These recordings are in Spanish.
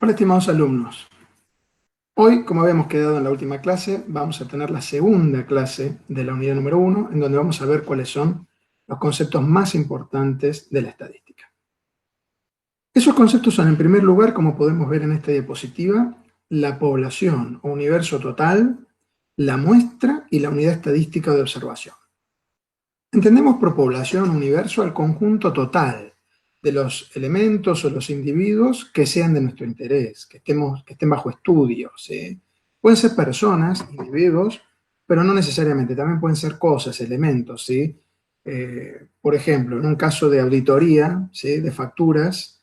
Hola, estimados alumnos. Hoy, como habíamos quedado en la última clase, vamos a tener la segunda clase de la unidad número 1, en donde vamos a ver cuáles son los conceptos más importantes de la estadística. Esos conceptos son, en primer lugar, como podemos ver en esta diapositiva, la población o universo total, la muestra y la unidad estadística de observación. Entendemos por población o universo al conjunto total de los elementos o los individuos que sean de nuestro interés, que estén bajo estudio, ¿sí? Pueden ser personas, individuos, pero no necesariamente, también pueden ser cosas, elementos, ¿sí? Por ejemplo, en un caso de auditoría, ¿sí? De facturas,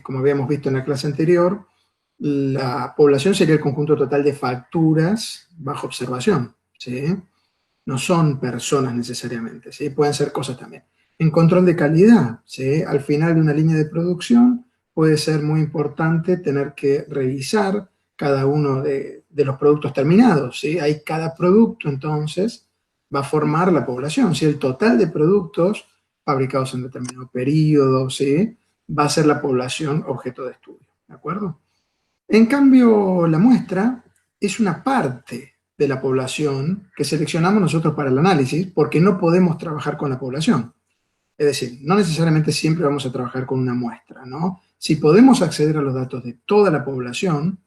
como habíamos visto en la clase anterior, la población sería el conjunto total de facturas bajo observación, ¿sí? No son personas necesariamente, ¿sí? Pueden ser cosas también. En control de calidad, ¿sí? Al final de una línea de producción puede ser muy importante tener que revisar cada uno de los productos terminados, ¿sí? Ahí cada producto entonces va a formar la población, ¿sí? El total de productos fabricados en determinado periodo, ¿sí? Va a ser la población objeto de estudio, ¿de acuerdo? En cambio, la muestra es una parte de la población que seleccionamos nosotros para el análisis porque no podemos trabajar con la población. Es decir, no necesariamente siempre vamos a trabajar con una muestra, ¿no? Si podemos acceder a los datos de toda la población,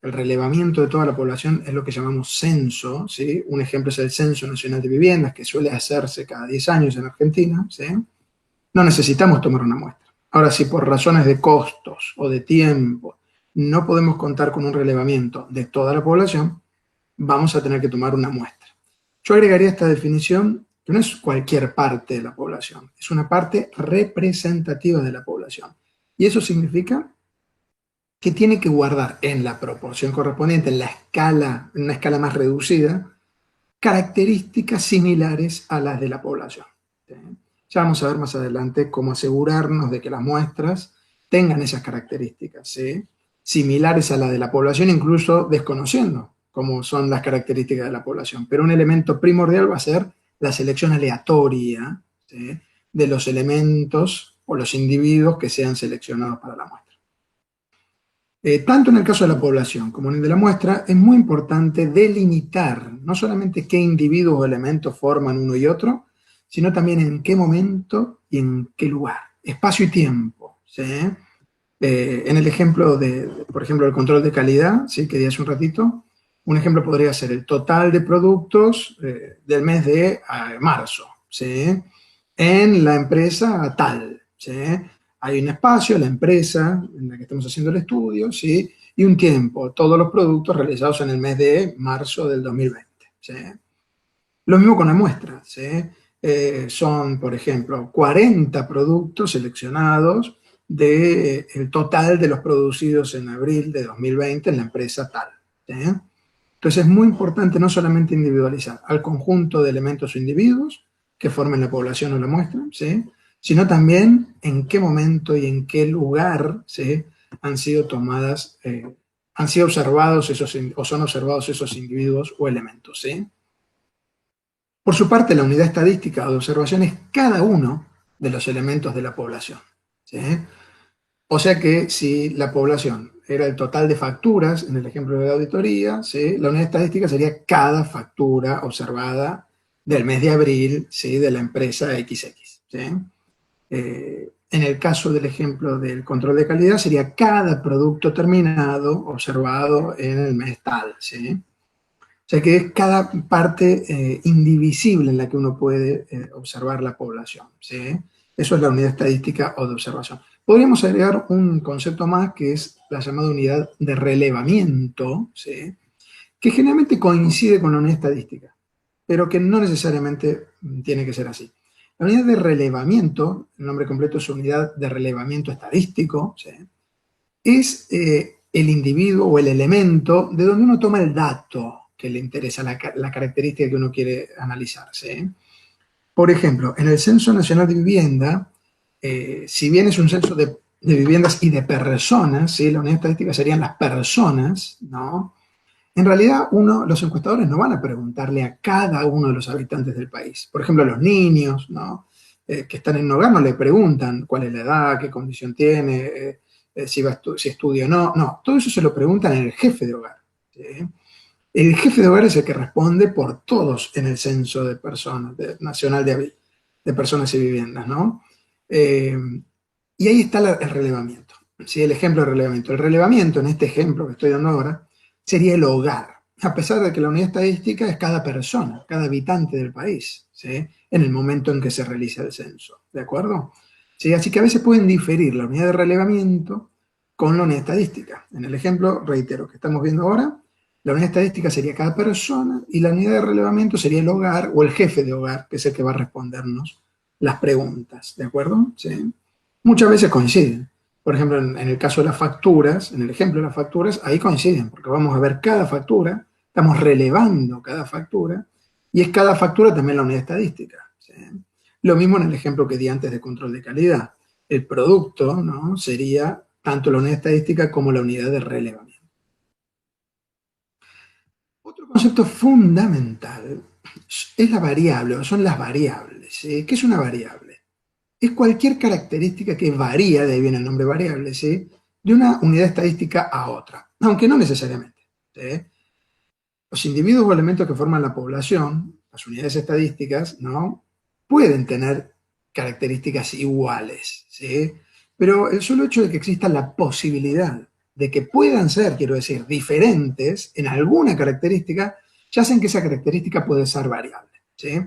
el relevamiento de toda la población es lo que llamamos censo, ¿sí? Un ejemplo es el Censo Nacional de Viviendas, que suele hacerse cada 10 años en Argentina, ¿sí? No necesitamos tomar una muestra. Ahora, si por razones de costos o de tiempo no podemos contar con un relevamiento de toda la población, vamos a tener que tomar una muestra. Yo agregaría esta definición, que no es cualquier parte de la población, es una parte representativa de la población. Y eso significa que tiene que guardar en la proporción correspondiente, en una escala más reducida, características similares a las de la población. ¿Sí? Ya vamos a ver más adelante cómo asegurarnos de que las muestras tengan esas características, ¿sí? Similares a las de la población, incluso desconociendo cómo son las características de la población. Pero un elemento primordial va a ser la selección aleatoria, ¿sí? De los elementos o los individuos que sean seleccionados para la muestra. Tanto en el caso de la población como en el de la muestra, es muy importante delimitar no solamente qué individuos o elementos forman uno y otro, sino también en qué momento y en qué lugar, espacio y tiempo, ¿sí? En el ejemplo por ejemplo, el control de calidad, ¿sí? Que di hace un ratito, un ejemplo podría ser el total de productos del mes de marzo, ¿sí? En la empresa tal, ¿sí? Hay un espacio, la empresa en la que estamos haciendo el estudio, ¿sí? Y un tiempo, todos los productos realizados en el mes de marzo del 2020, ¿sí? Lo mismo con la muestra, ¿sí? Son, por ejemplo, 40 productos seleccionados del total de los producidos en abril de 2020 en la empresa tal, ¿sí? Entonces es muy importante no solamente individualizar al conjunto de elementos o individuos que formen la población o la muestra, ¿sí? Sino también en qué momento y en qué lugar, ¿sí? Han sido tomadas, han sido observados o son observados esos individuos o elementos, ¿sí? Por su parte, la unidad estadística o de observación es cada uno de los elementos de la población, ¿sí? O sea que si la población era el total de facturas, en el ejemplo de la auditoría, ¿sí? La unidad estadística sería cada factura observada del mes de abril, ¿sí? De la empresa XX, ¿sí? En el caso del ejemplo del control de calidad, sería cada producto terminado observado en el mes tal, ¿sí? O sea que es cada parte indivisible en la que uno puede observar la población, ¿sí? Eso es la unidad estadística o de observación. Podríamos agregar un concepto más que es la llamada unidad de relevamiento, ¿sí? Que generalmente coincide con la unidad estadística, pero que no necesariamente tiene que ser así. La unidad de relevamiento, el nombre completo es unidad de relevamiento estadístico, ¿sí? Es el individuo o el elemento de donde uno toma el dato que le interesa, la característica que uno quiere analizar, ¿sí? Por ejemplo, en el Censo Nacional de Vivienda, si bien es un censo de viviendas y de personas, ¿sí? La unidad estadística serían las personas, ¿no? En realidad, los encuestadores no van a preguntarle a cada uno de los habitantes del país. Por ejemplo, a los niños, ¿no? Que están en un hogar no le preguntan cuál es la edad, qué condición tiene, si estudia o no. No, todo eso se lo preguntan al jefe de hogar. ¿Sí? El jefe de hogar es el que responde por todos en el censo de personas, nacional de personas y viviendas, ¿no? Y ahí está el relevamiento, ¿sí? El ejemplo de relevamiento. El relevamiento, en este ejemplo que estoy dando ahora, sería el hogar, a pesar de que la unidad estadística es cada persona, cada habitante del país, ¿sí? En el momento en que se realiza el censo, ¿de acuerdo? ¿Sí? Así que a veces pueden diferir la unidad de relevamiento con la unidad estadística. En el ejemplo, reitero, que estamos viendo ahora, la unidad estadística sería cada persona y la unidad de relevamiento sería el hogar o el jefe de hogar, que es el que va a respondernos las preguntas, ¿de acuerdo? ¿Sí? Muchas veces coinciden. Por ejemplo, en el caso de las facturas, en el ejemplo de las facturas, ahí coinciden, porque vamos a ver cada factura, estamos relevando cada factura, y es cada factura también la unidad estadística. ¿Sí? Lo mismo en el ejemplo que di antes de control de calidad. El producto, ¿no?, sería tanto la unidad estadística como la unidad de relevamiento. Otro concepto fundamental es la variable, o son las variables. ¿Sí? ¿Qué es una variable? Es cualquier característica que varía, de ahí viene el nombre variable, ¿sí?, de una unidad estadística a otra, aunque no necesariamente. ¿Sí? Los individuos o elementos que forman la población, las unidades estadísticas, ¿no?, pueden tener características iguales, ¿sí? Pero el solo hecho de que exista la posibilidad de que puedan ser, quiero decir, diferentes en alguna característica, ya hacen que esa característica puede ser variable, ¿sí?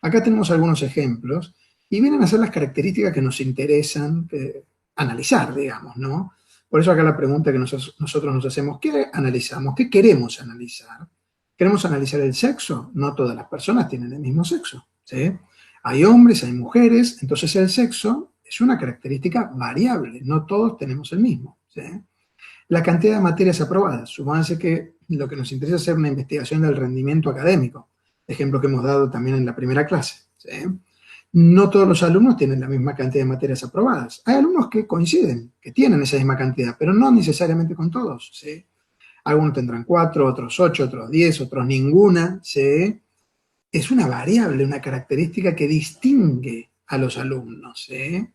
Acá tenemos algunos ejemplos y vienen a ser las características que nos interesan analizar, digamos, ¿no? Por eso acá la pregunta que nosotros nos hacemos, ¿qué analizamos? ¿Qué queremos analizar? ¿Queremos analizar el sexo? No todas las personas tienen el mismo sexo, ¿sí? Hay hombres, hay mujeres, entonces el sexo es una característica variable, no todos tenemos el mismo, ¿sí? La cantidad de materias aprobadas. Supónganse que lo que nos interesa es hacer una investigación del rendimiento académico, ejemplo que hemos dado también en la primera clase, ¿sí? No todos los alumnos tienen la misma cantidad de materias aprobadas. Hay alumnos que coinciden, que tienen esa misma cantidad, pero no necesariamente con todos, ¿sí? Algunos tendrán 4, otros 8, otros 10, otros ninguna, ¿sí? Es una variable, una característica que distingue a los alumnos, ¿sí?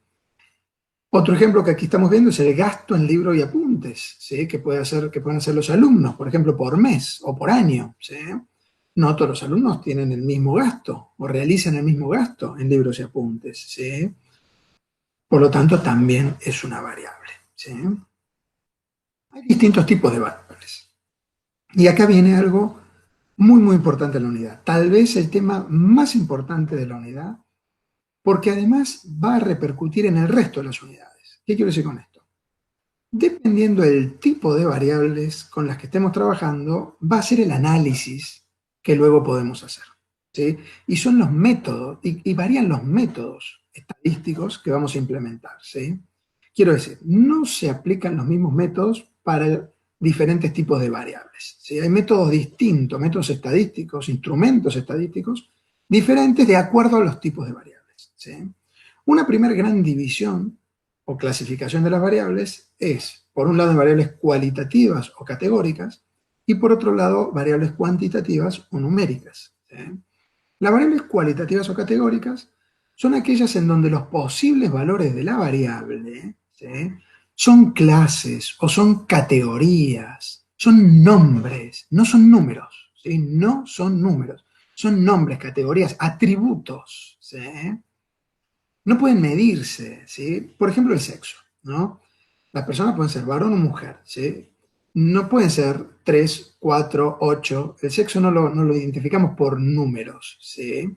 Otro ejemplo que aquí estamos viendo es el gasto en libros y apuntes, ¿sí?, que pueden hacer los alumnos, por ejemplo, por mes o por año, ¿sí? No todos los alumnos tienen el mismo gasto o realizan el mismo gasto en libros y apuntes, ¿sí? Por lo tanto, también es una variable, ¿sí? Hay distintos tipos de variables. Y acá viene algo muy, muy importante en la unidad. Tal vez el tema más importante de la unidad, porque además va a repercutir en el resto de las unidades. ¿Qué quiero decir con esto? Dependiendo del tipo de variables con las que estemos trabajando, va a ser el análisis que luego podemos hacer, ¿sí? Y son los métodos, y varían los métodos estadísticos que vamos a implementar, ¿sí? Quiero decir, no se aplican los mismos métodos para diferentes tipos de variables, ¿sí? Hay métodos distintos, métodos estadísticos, instrumentos estadísticos, diferentes de acuerdo a los tipos de variables, ¿sí? Una primera gran división o clasificación de las variables es, por un lado, variables cualitativas o categóricas, y por otro lado, variables cuantitativas o numéricas, ¿sí? Las variables cualitativas o categóricas son aquellas en donde los posibles valores de la variable, ¿sí?, son clases o son categorías, son nombres, no son números, ¿sí? No son números, son nombres, categorías, atributos, ¿sí? No pueden medirse, ¿sí? Por ejemplo, el sexo, ¿no? Las personas pueden ser varón o mujer, ¿sí? No pueden ser 3, 4, 8. El sexo no lo identificamos por números, ¿sí?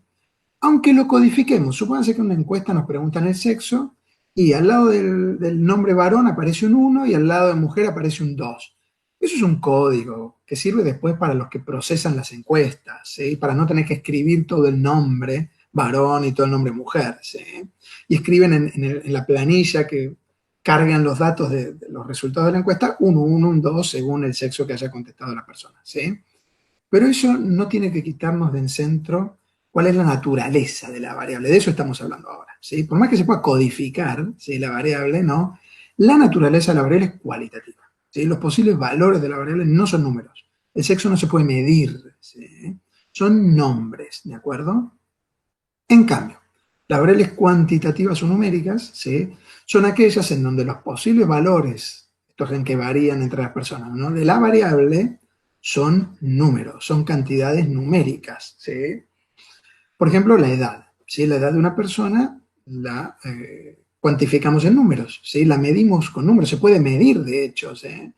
Aunque lo codifiquemos. Supónganse que en una encuesta nos preguntan el sexo y al lado del nombre varón aparece un 1 y al lado de mujer aparece un 2. Eso es un código que sirve después para los que procesan las encuestas, ¿sí? Para no tener que escribir todo el nombre varón y todo el nombre mujer, ¿sí? Y escriben en la planilla que cargan los datos de los resultados de la encuesta, un 1, un 2, según el sexo que haya contestado la persona, ¿sí? Pero eso no tiene que quitarnos de en centro cuál es la naturaleza de la variable. De eso estamos hablando ahora, ¿sí? Por más que se pueda codificar, ¿sí?, la variable, ¿no? La naturaleza de la variable es cualitativa, ¿sí? Los posibles valores de la variable no son números. El sexo no se puede medir, ¿sí? Son nombres, ¿de acuerdo? En cambio, las variables cuantitativas o numéricas, ¿sí?, son aquellas en donde los posibles valores, estos en que varían entre las personas, ¿no?, de la variable son números, son cantidades numéricas, ¿sí? Por ejemplo, la edad, ¿sí? La edad de una persona la cuantificamos en números, ¿sí? La medimos con números, se puede medir, de hecho, ¿sí?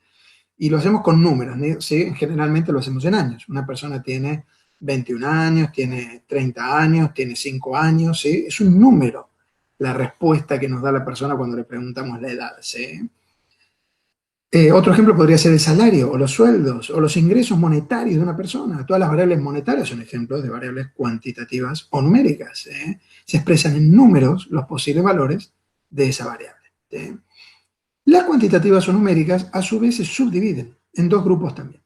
Y lo hacemos con números, ¿sí? Generalmente lo hacemos en años. Una persona tiene 21 años, tiene 30 años, tiene 5 años, ¿sí? Es un número la respuesta que nos da la persona cuando le preguntamos la edad, ¿sí? Otro ejemplo podría ser el salario, o los sueldos, o los ingresos monetarios de una persona. Todas las variables monetarias son ejemplos de variables cuantitativas o numéricas, ¿sí? Se expresan en números los posibles valores de esa variable, ¿sí? Las cuantitativas o numéricas, a su vez, se subdividen en dos grupos también.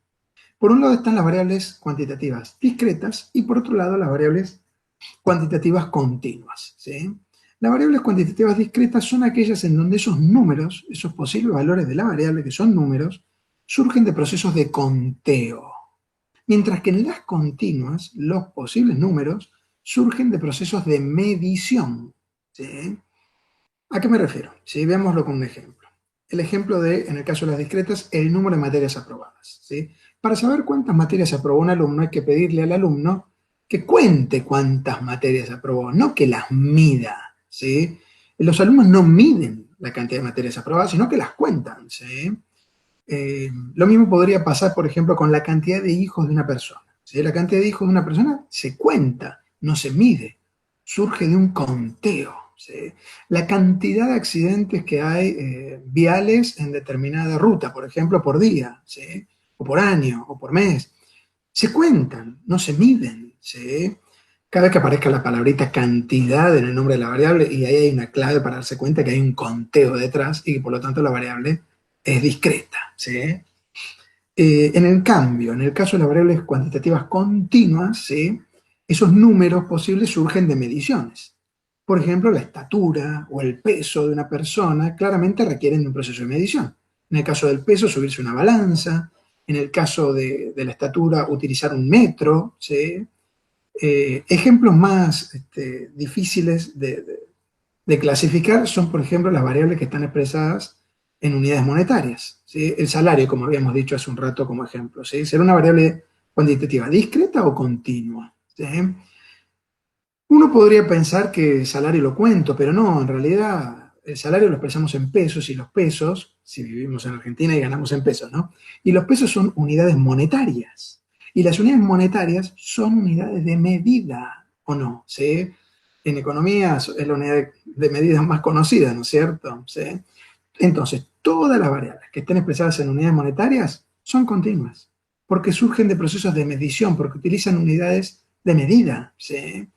Por un lado están las variables cuantitativas discretas y por otro lado las variables cuantitativas continuas, ¿sí? Las variables cuantitativas discretas son aquellas en donde esos números, esos posibles valores de la variable que son números, surgen de procesos de conteo. Mientras que en las continuas, los posibles números surgen de procesos de medición, ¿sí? ¿A qué me refiero? Si veámoslo con un ejemplo. El ejemplo de, en el caso de las discretas, el número de materias aprobadas, ¿sí? Para saber cuántas materias aprobó un alumno hay que pedirle al alumno que cuente cuántas materias aprobó, no que las mida, ¿sí? Los alumnos no miden la cantidad de materias aprobadas, sino que las cuentan, ¿sí? Lo mismo podría pasar, por ejemplo, con la cantidad de hijos de una persona, ¿sí? La cantidad de hijos de una persona se cuenta, no se mide, surge de un conteo, ¿sí? La cantidad de accidentes que hay viales en determinada ruta, por ejemplo, por día, ¿sí? O por año, o por mes, se cuentan, no se miden, ¿sí? Cada vez que aparezca la palabrita cantidad en el nombre de la variable, y ahí hay una clave para darse cuenta que hay un conteo detrás y que por lo tanto la variable es discreta, ¿sí? En el cambio, en el caso de las variables cuantitativas continuas, ¿sí?, esos números posibles surgen de mediciones. Por ejemplo, la estatura o el peso de una persona claramente requieren de un proceso de medición. En el caso del peso, subirse una balanza. En el caso de la estatura, utilizar un metro, ¿sí? Ejemplos más difíciles de clasificar son, por ejemplo, las variables que están expresadas en unidades monetarias, ¿sí? El salario, como habíamos dicho hace un rato como ejemplo, ¿sí? ¿Será una variable cuantitativa discreta o continua? ¿Sí? Uno podría pensar que el salario lo cuento, pero no, en realidad el salario lo expresamos en pesos y los pesos, si vivimos en Argentina y ganamos en pesos, ¿no? Y los pesos son unidades monetarias. Y las unidades monetarias son unidades de medida, ¿o no? ¿Sí? En economía es la unidad de medida más conocida, ¿no es cierto? ¿Sí? Entonces, todas las variables que estén expresadas en unidades monetarias son continuas, porque surgen de procesos de medición, porque utilizan unidades de medida, ¿sí?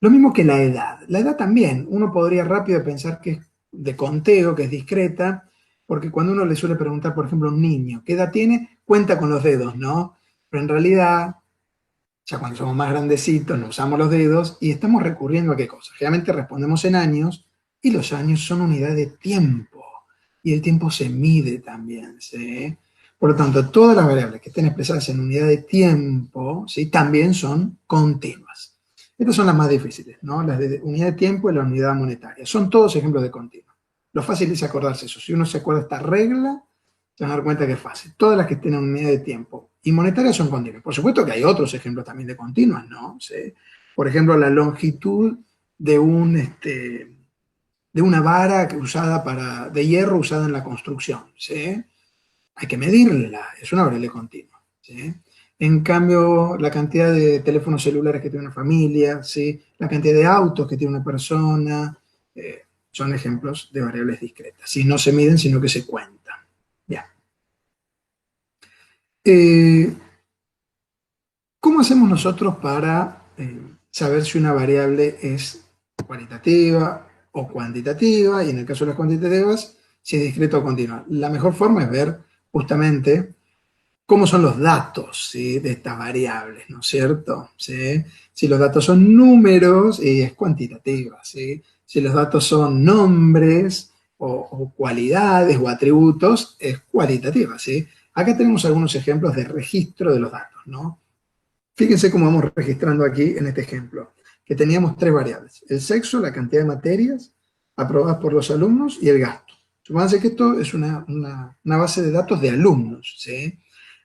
Lo mismo que la edad. La edad también, uno podría rápido pensar que es de conteo, que es discreta, porque cuando uno le suele preguntar, por ejemplo, a un niño, ¿qué edad tiene? Cuenta con los dedos, ¿no? Pero en realidad, ya cuando somos más grandecitos, no usamos los dedos y estamos recurriendo a qué cosa. Generalmente respondemos en años y los años son unidad de tiempo y el tiempo se mide también, ¿sí? Por lo tanto, todas las variables que estén expresadas en unidad de tiempo, ¿sí?, también son continuas. Estas son las más difíciles, ¿no? Las de unidad de tiempo y la unidad monetaria. Son todos ejemplos de continuo. Lo fácil es acordarse eso. Si uno se acuerda de esta regla, se van a dar cuenta que es fácil. Todas las que tienen unidad de tiempo y monetarias son continuas. Por supuesto que hay otros ejemplos también de continuas, ¿no? ¿Sí? Por ejemplo, la longitud de de una vara de hierro usada en la construcción, ¿sí? Hay que medirla, es una variable continua, ¿sí? En cambio, la cantidad de teléfonos celulares que tiene una familia, ¿sí?, la cantidad de autos que tiene una persona, son ejemplos de variables discretas. ¿Sí? No se miden, sino que se cuentan. Ya. ¿Cómo hacemos nosotros para saber si una variable es cualitativa o cuantitativa? Y en el caso de las cuantitativas, si es discreta o continua. La mejor forma es ver justamente cómo son los datos, ¿sí?, de estas variables, ¿no es cierto? ¿Sí? Si los datos son números, es cuantitativa, ¿sí? Si los datos son nombres o cualidades o atributos, es cualitativa, ¿sí? Acá tenemos algunos ejemplos de registro de los datos, ¿no? Fíjense cómo vamos registrando aquí en este ejemplo, que teníamos tres variables: el sexo, la cantidad de materias aprobadas por los alumnos y el gasto. Supónganse que esto es una base de datos de alumnos, ¿sí?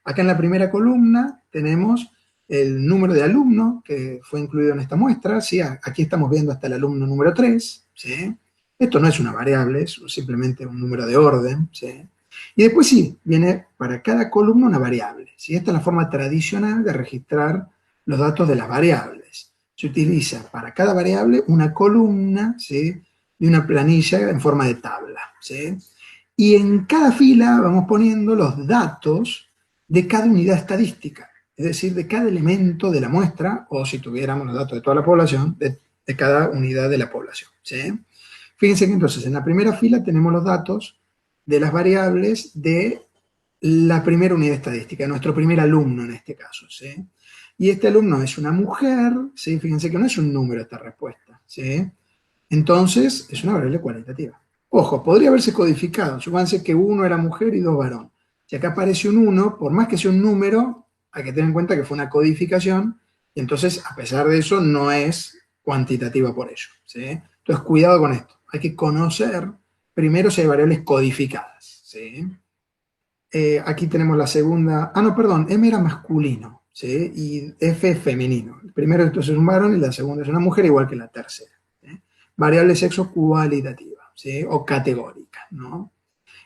Acá en la primera columna tenemos el número de alumnos que fue incluido en esta muestra, ¿sí? Aquí estamos viendo hasta el alumno número 3, ¿sí? Esto no es una variable, es simplemente un número de orden, ¿sí? Y después sí, viene para cada columna una variable, ¿sí? Esta es la forma tradicional de registrar los datos de las variables. Se utiliza para cada variable una columna, ¿sí? Y una planilla en forma de tabla, ¿sí? Y en cada fila vamos poniendo los datos de cada unidad estadística, es decir, de cada elemento de la muestra, o si tuviéramos los datos de toda la población, de cada unidad de la población, ¿sí? Fíjense que entonces en la primera fila tenemos los datos de las variables de la primera unidad estadística, nuestro primer alumno en este caso, ¿sí? Y este alumno es una mujer, ¿sí? Fíjense que no es un número esta respuesta, ¿sí? Entonces, es una variable cualitativa. Ojo, podría haberse codificado. Supónganse que 1 era mujer y 2 varón. Si acá aparece un 1, por más que sea un número, hay que tener en cuenta que fue una codificación, y entonces, a pesar de eso, no es cuantitativa por ello, ¿sí? Entonces, cuidado con esto. Hay que conocer primero si hay variables codificadas, ¿sí? Aquí tenemos la segunda. Ah, no, perdón, M era masculino, ¿sí? Y F es femenino. El primero entonces es un varón y la segunda es una mujer, igual que la tercera, ¿sí? Variable sexo cualitativa, ¿sí? O categórica, ¿no?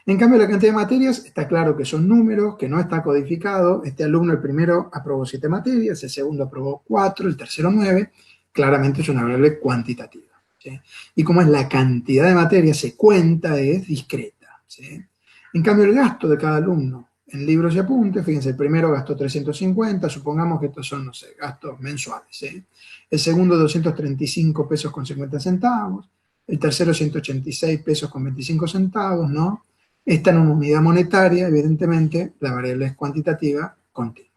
En cambio, la cantidad de materias está claro que son números, que no está codificado. Este alumno, el primero, aprobó 7 materias, el segundo aprobó 4, el tercero 9. Claramente es una variable cuantitativa, ¿sí? Y como es la cantidad de materias, se cuenta, es discreta, ¿sí? En cambio, el gasto de cada alumno en libros y apuntes, fíjense, el primero gastó 350, supongamos que estos son, no sé, gastos mensuales, ¿sí? El segundo 235 pesos con 50 centavos, el tercero 186 pesos con 25 centavos, ¿no? Esta en una unidad monetaria, evidentemente, la variable es cuantitativa continua.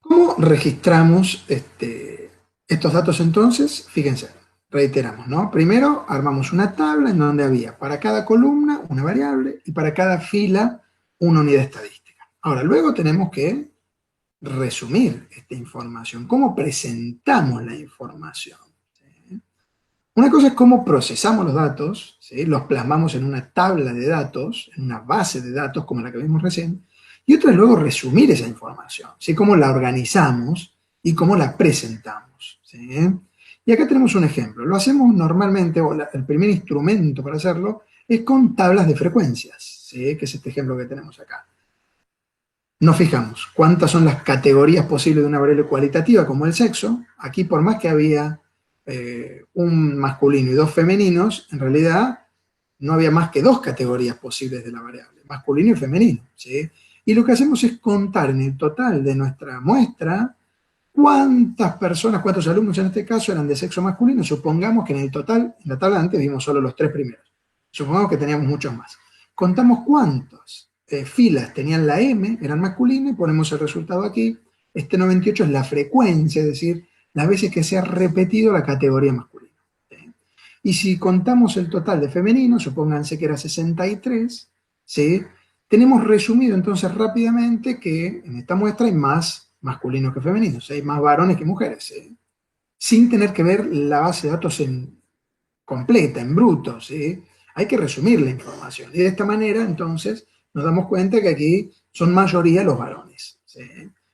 ¿Cómo registramos estos datos entonces? Fíjense, reiteramos, ¿no? Primero armamos una tabla en donde había para cada columna una variable y para cada fila una unidad estadística. Ahora, luego tenemos que resumir esta información. ¿Cómo presentamos la información? ¿Sí? Una cosa es cómo procesamos los datos, ¿sí? Los plasmamos en una tabla de datos, en una base de datos como la que vimos recién, y otra es luego resumir esa información, ¿sí? Cómo la organizamos y cómo la presentamos, ¿sí? Y acá tenemos un ejemplo. Lo hacemos normalmente, o el primer instrumento para hacerlo, es con tablas de frecuencias, ¿sí? Que es este ejemplo que tenemos acá. Nos fijamos cuántas son las categorías posibles de una variable cualitativa, como el sexo. Aquí, por más que había un masculino y 2 femeninos, en realidad no había más que 2 categorías posibles de la variable, masculino y femenino, ¿sí? Y lo que hacemos es contar en el total de nuestra muestra cuántas personas, cuántos alumnos en este caso eran de sexo masculino. Supongamos que en el total, en la tabla antes vimos solo los 3 primeros. Supongamos que teníamos muchos más. Contamos cuántos filas tenían la M, eran masculinos, y ponemos el resultado aquí. Este 98 es la frecuencia, es decir, las veces que se ha repetido la categoría masculina, ¿sí? Y si contamos el total de femenino, supónganse que era 63, ¿sí? Tenemos resumido entonces rápidamente que en esta muestra hay más masculinos que femeninos, hay más varones que mujeres, ¿sí? Sin tener que ver la base de datos completa, en bruto, ¿sí? Hay que resumir la información. Y de esta manera, entonces, nos damos cuenta que aquí son mayoría los varones, ¿sí?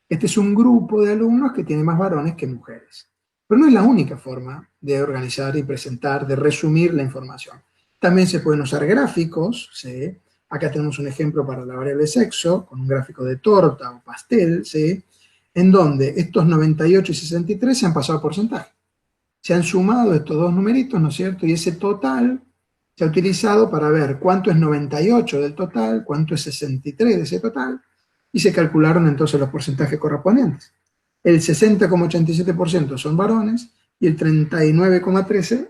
Este es un grupo de alumnos que tiene más varones que mujeres. Pero no es la única forma de organizar y presentar, de resumir la información. También se pueden usar gráficos, ¿sí? Acá tenemos un ejemplo para la variable sexo, con un gráfico de torta o pastel, ¿sí? En donde estos 98 y 63 se han pasado a porcentaje. Se han sumado estos dos numeritos, ¿no es cierto? Y ese total se ha utilizado para ver cuánto es 98 del total, cuánto es 63 de ese total, y se calcularon entonces los porcentajes correspondientes. El 60,87% son varones y el 39,13%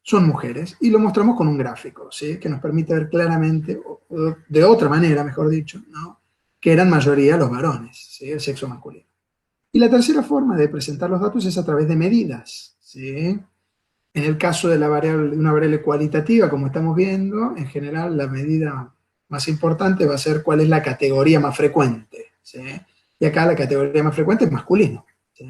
son mujeres, y lo mostramos con un gráfico, ¿sí? Que nos permite ver claramente, o de otra manera, mejor dicho, ¿no? Que eran mayoría los varones, ¿sí? El sexo masculino. Y la tercera forma de presentar los datos es a través de medidas, ¿sí? En el caso de una variable cualitativa, como estamos viendo, en general la medida más importante va a ser cuál es la categoría más frecuente, ¿sí? Y acá la categoría más frecuente es masculino, ¿sí?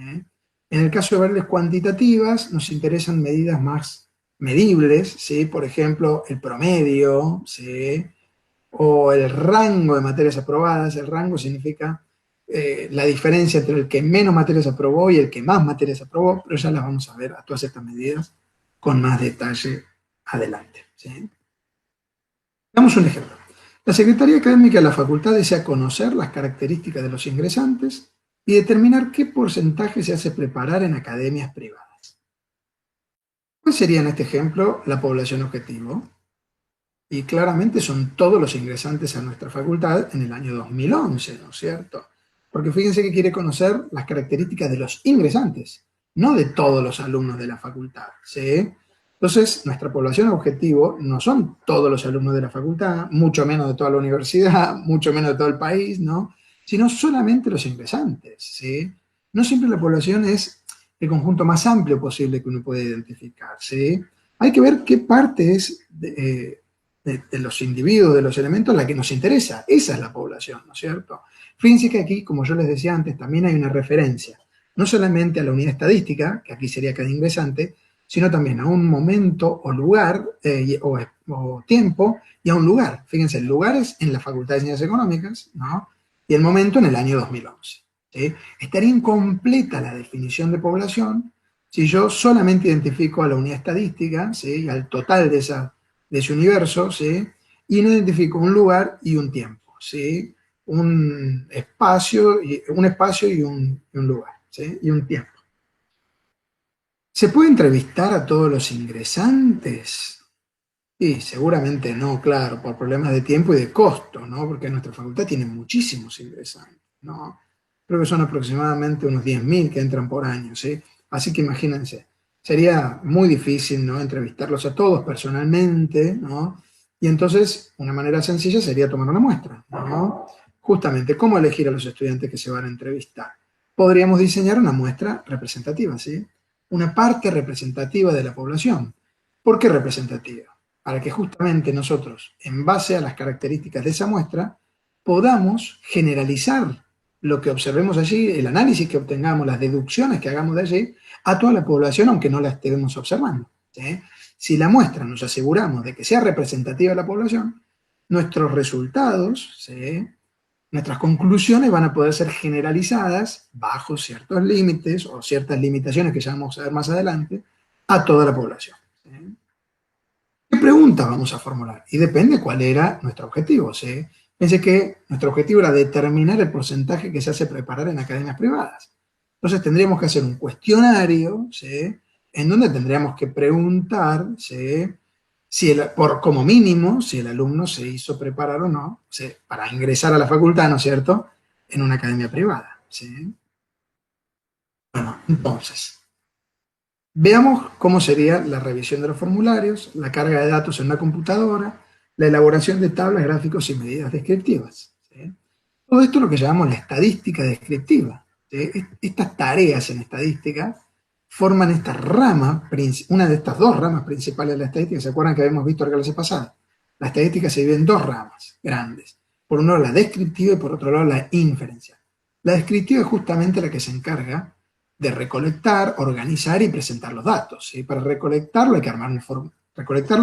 En el caso de variables cuantitativas, nos interesan medidas más medibles, ¿sí? Por ejemplo, el promedio, ¿sí? O el rango de materias aprobadas. El rango significa la diferencia entre el que menos materias aprobó y el que más materias aprobó, pero ya las vamos a ver a todas estas medidas con más detalle adelante, ¿sí? Damos un ejemplo. La Secretaría Académica de la Facultad desea conocer las características de los ingresantes y determinar qué porcentaje se hace preparar en academias privadas. ¿Cuál sería en este ejemplo la población objetivo? Y claramente son todos los ingresantes a nuestra facultad en el año 2011, ¿no es cierto? Porque fíjense que quiere conocer las características de los ingresantes, no de todos los alumnos de la facultad, ¿sí? Entonces, nuestra población objetivo no son todos los alumnos de la facultad, mucho menos de toda la universidad, mucho menos de todo el país, ¿no? Sino solamente los ingresantes, ¿sí? No siempre la población es el conjunto más amplio posible que uno puede identificar, ¿sí? Hay que ver qué parte es de los individuos, de los elementos, la que nos interesa. Esa es la población, ¿no es cierto? Fíjense que aquí, como yo les decía antes, también hay una referencia, no solamente a la unidad estadística, que aquí sería cada ingresante, sino también a un momento o lugar, o tiempo, y a un lugar. Fíjense, el lugar es en la Facultad de Ciencias Económicas, ¿no? Y el momento en el año 2011. ¿Sí? Estaría incompleta la definición de población si yo solamente identifico a la unidad estadística, ¿sí? Al total de ese universo, ¿sí? Y no identifico un lugar y un tiempo, ¿sí? Un espacio y un lugar, ¿sí? Y un tiempo. ¿Se puede entrevistar a todos los ingresantes? Sí, seguramente no, claro, por problemas de tiempo y de costo, ¿no? Porque nuestra facultad tiene muchísimos ingresantes, ¿no? Creo que son aproximadamente unos 10.000 que entran por año, ¿sí? Así que imagínense, sería muy difícil, ¿no? Entrevistarlos a todos personalmente, ¿no? Y entonces, una manera sencilla sería tomar una muestra, ¿no? Justamente, ¿cómo elegir a los estudiantes que se van a entrevistar? Podríamos diseñar una muestra representativa, ¿sí? Una parte representativa de la población. ¿Por qué representativa? Para que justamente nosotros, en base a las características de esa muestra, podamos generalizar lo que observemos allí, el análisis que obtengamos, las deducciones que hagamos de allí, a toda la población, aunque no la estemos observando, ¿sí? Si la muestra nos aseguramos de que sea representativa de la población, nuestros resultados, ¿sí? Nuestras conclusiones van a poder ser generalizadas bajo ciertos límites o ciertas limitaciones que ya vamos a ver más adelante a toda la población, ¿sí? ¿Qué preguntas vamos a formular? Y depende cuál era nuestro objetivo, ¿sí? Pensé que nuestro objetivo era determinar el porcentaje que se hace preparar en academias privadas. Entonces tendríamos que hacer un cuestionario, ¿sí? En donde tendríamos que preguntar, ¿sí? Como mínimo, si el alumno se hizo preparar o no, ¿sí? Para ingresar a la facultad, ¿no es cierto?, en una academia privada, ¿sí? Bueno, entonces, veamos cómo sería la revisión de los formularios, la carga de datos en una computadora, la elaboración de tablas, gráficos y medidas descriptivas, ¿sí? Todo esto es lo que llamamos la estadística descriptiva, ¿sí? Estas tareas en estadística forman esta rama, una de estas dos ramas principales de la estadística. ¿Se acuerdan que habíamos visto en la clase pasada? La estadística se divide en dos ramas grandes. Por un lado la descriptiva y por otro lado la inferencial. La descriptiva es justamente la que se encarga de recolectar, organizar y presentar los datos, ¿sí? Para recolectarlos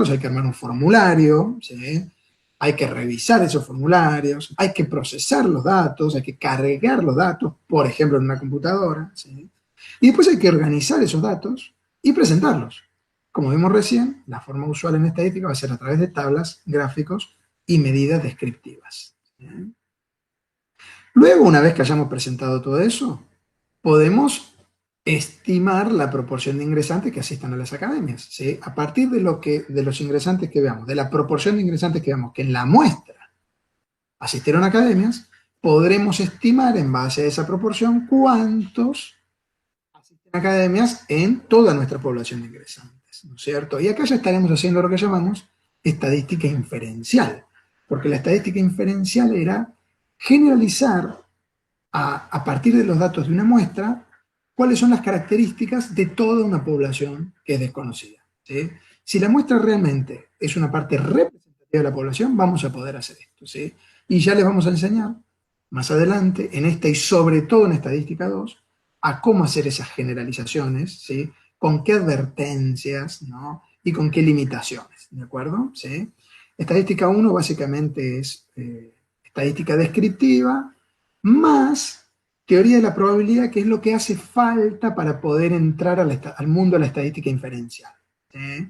hay que armar un formulario, ¿sí? Hay que revisar esos formularios, hay que procesar los datos, hay que cargar los datos, por ejemplo, en una computadora, ¿sí? Y después hay que organizar esos datos y presentarlos. Como vimos recién, la forma usual en estadística va a ser a través de tablas, gráficos y medidas descriptivas, ¿sí? Luego, una vez que hayamos presentado todo eso, podemos estimar la proporción de ingresantes que asistan a las academias, ¿sí? A partir de los ingresantes que veamos, de la proporción de ingresantes que veamos que en la muestra asistieron a academias, podremos estimar en base a esa proporción cuántos asisten a academias en toda nuestra población de ingresantes, ¿no es cierto? Y acá ya estaremos haciendo lo que llamamos estadística inferencial, porque la estadística inferencial era generalizar a partir de los datos de una muestra cuáles son las características de toda una población que es desconocida, ¿sí? Si la muestra realmente es una parte representativa de la población, vamos a poder hacer esto, ¿sí? Y ya les vamos a enseñar más adelante, en esta y sobre todo en Estadística 2, a cómo hacer esas generalizaciones, ¿sí? Con qué advertencias, ¿no? Y con qué limitaciones, ¿de acuerdo? ¿Sí? Estadística 1 básicamente es estadística descriptiva más teoría de la probabilidad, que es lo que hace falta para poder entrar al mundo de la estadística inferencial, ¿sí?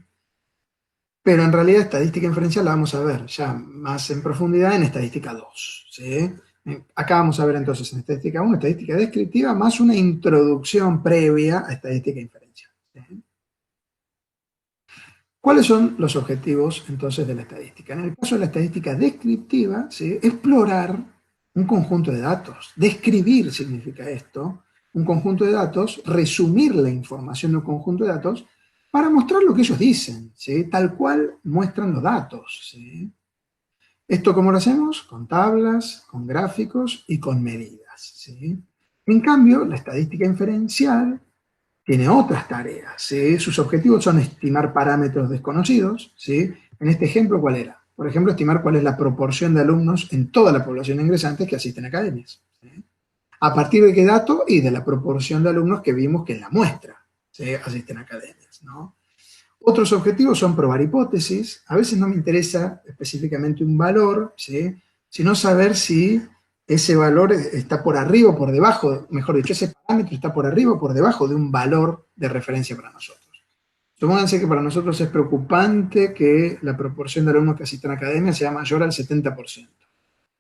Pero en realidad estadística inferencial la vamos a ver ya más en profundidad en estadística 2, ¿sí? Acá vamos a ver entonces en estadística 1, estadística descriptiva, más una introducción previa a estadística inferencial, ¿sí? ¿Cuáles son los objetivos entonces de la estadística? En el caso de la estadística descriptiva, ¿sí? Explorar un conjunto de datos. Describir significa esto, un conjunto de datos, resumir la información de un conjunto de datos para mostrar lo que ellos dicen, ¿sí? Tal cual muestran los datos, ¿sí? ¿Esto cómo lo hacemos? Con tablas, con gráficos y con medidas, ¿sí? En cambio, la estadística inferencial tiene otras tareas, ¿sí? Sus objetivos son estimar parámetros desconocidos, ¿sí? En este ejemplo, ¿cuál era? Por ejemplo, estimar cuál es la proporción de alumnos en toda la población de ingresantes que asisten a academias, ¿sí? ¿A partir de qué dato? Y de la proporción de alumnos que vimos que en la muestra, ¿sí? Asisten a academias, ¿no? Otros objetivos son probar hipótesis. A veces no me interesa específicamente un valor, ¿sí? Sino saber si ese valor está por arriba o por debajo, mejor dicho, ese parámetro está por arriba o por debajo de un valor de referencia para nosotros. Supónganse que para nosotros es preocupante que la proporción de alumnos que asisten a academia sea mayor al 70%.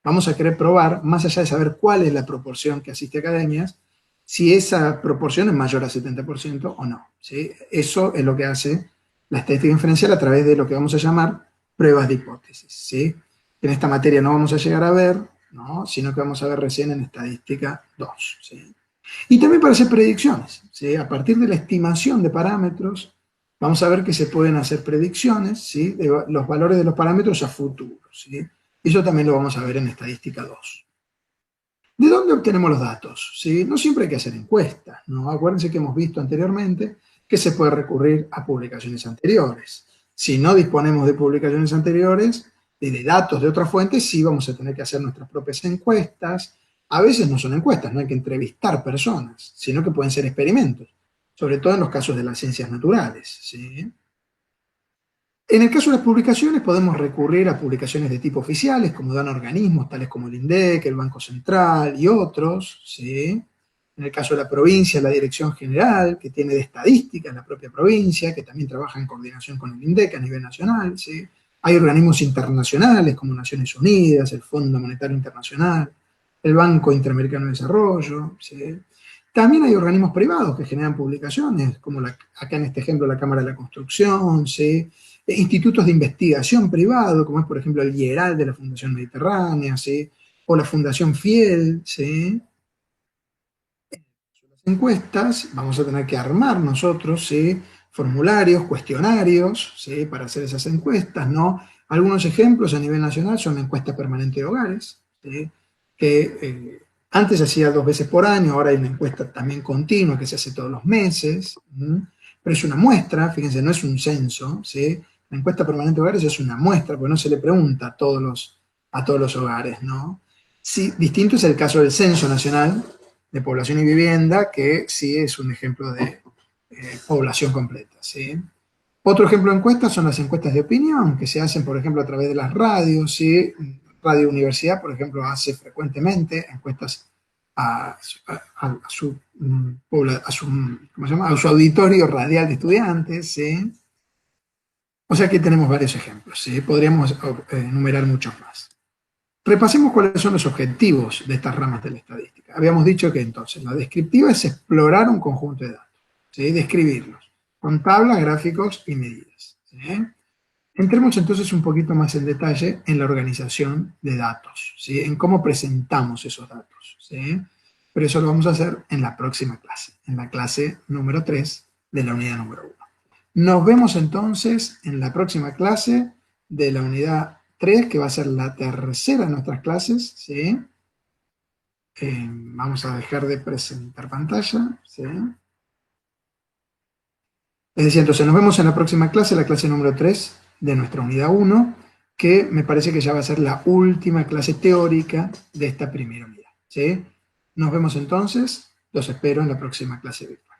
Vamos a querer probar, más allá de saber cuál es la proporción que asiste a academias, si esa proporción es mayor al 70% o no, ¿sí? Eso es lo que hace la estadística inferencial a través de lo que vamos a llamar pruebas de hipótesis, ¿sí? En esta materia no vamos a llegar a ver, ¿no? Sino que vamos a ver recién en estadística 2, ¿sí? Y también para hacer predicciones, ¿sí? A partir de la estimación de parámetros, vamos a ver que se pueden hacer predicciones, ¿sí? De los valores de los parámetros a futuro, ¿sí? Eso también lo vamos a ver en estadística 2. ¿De dónde obtenemos los datos? ¿Sí? No siempre hay que hacer encuestas, ¿no? Acuérdense que hemos visto anteriormente que se puede recurrir a publicaciones anteriores. Si no disponemos de publicaciones anteriores, de datos de otras fuentes, sí vamos a tener que hacer nuestras propias encuestas. A veces no son encuestas, no hay que entrevistar personas, sino que pueden ser experimentos, sobre todo en los casos de las ciencias naturales, ¿sí? En el caso de las publicaciones, podemos recurrir a publicaciones de tipo oficiales, como dan organismos tales como el INDEC, el Banco Central y otros, ¿sí? En el caso de la provincia, la Dirección General, que tiene de estadística en la propia provincia, que también trabaja en coordinación con el INDEC a nivel nacional, ¿sí? Hay organismos internacionales como Naciones Unidas, el Fondo Monetario Internacional, el Banco Interamericano de Desarrollo, ¿sí? También hay organismos privados que generan publicaciones, como acá en este ejemplo la Cámara de la Construcción, ¿sí? Institutos de investigación privado, como es por ejemplo el IERAL de la Fundación Mediterránea, ¿sí? O la Fundación Fiel, ¿sí? Las encuestas vamos a tener que armar nosotros, ¿sí? Formularios, cuestionarios, ¿sí? Para hacer esas encuestas, ¿no? Algunos ejemplos a nivel nacional son la encuesta permanente de hogares, ¿sí? Que antes se hacía 2 veces por año, ahora hay una encuesta también continua que se hace todos los meses, ¿sí? Pero es una muestra, fíjense, no es un censo, ¿sí? La encuesta permanente de hogares es una muestra, porque no se le pregunta a todos los hogares, ¿no? Sí, distinto es el caso del Censo Nacional de Población y Vivienda, que sí es un ejemplo de población completa, ¿sí? Otro ejemplo de encuestas son las encuestas de opinión, que se hacen, por ejemplo, a través de las radios, ¿sí? Radio Universidad, por ejemplo, hace frecuentemente encuestas a su, ¿cómo se llama? A su auditorio radial de estudiantes, ¿sí? O sea que tenemos varios ejemplos, ¿sí? Podríamos enumerar muchos más. Repasemos cuáles son los objetivos de estas ramas de la estadística. Habíamos dicho que entonces la descriptiva es explorar un conjunto de datos, ¿sí? Describirlos, con tablas, gráficos y medidas, ¿sí? Entremos entonces un poquito más en detalle en la organización de datos, ¿sí? En cómo presentamos esos datos, ¿sí? Pero eso lo vamos a hacer en la próxima clase, en la clase número 3 de la unidad número 1. Nos vemos entonces en la próxima clase de la unidad 3, que va a ser la tercera de nuestras clases, ¿sí? Vamos a dejar de presentar pantalla, ¿sí? Es decir, entonces nos vemos en la próxima clase, la clase número 3 de nuestra unidad 1, que me parece que ya va a ser la última clase teórica de esta primera unidad, ¿sí? Nos vemos entonces. Los espero en la próxima clase virtual.